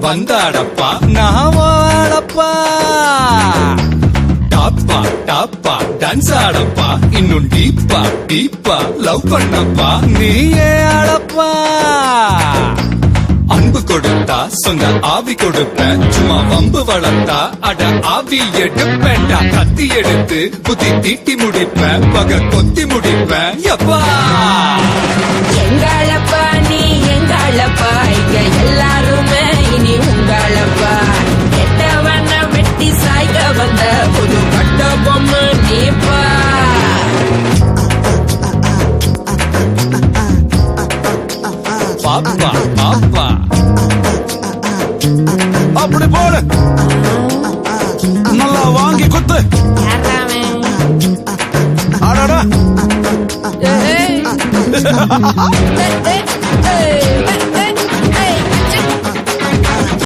வந்தாடப்பா நான் வாழப்பா. டாப்பா டாப்பா டான்ஸ் ஆடப்பா, இன்னும் டீப்பா டீப்பா லவ் பண்ணப்பா, நீயே ஆடப்பா. அன்பு கொடுத்தா சொந்த ஆவி கொடுப்பேன், சும்மா வம்பு வளர்த்தா அட ஆவி எடுப்பேன்டா. கத்தி எடுத்து புத்தி தீட்டி முடிப்பேன், பக கொத்தி முடிப்பேன் எப்பா. எங்களப்பா நீ எங்களப்பா, இங்க எல்லாருமே இனி உங்களப்பா. கெட்டவன வெட்டி சாய்க்க வந்த புது கட்ட பொம்மை நீப்பா. பாப்பா பாப்பா அப்படி போடு, நல்லா வாங்கி குத்து. அடடா ஏய்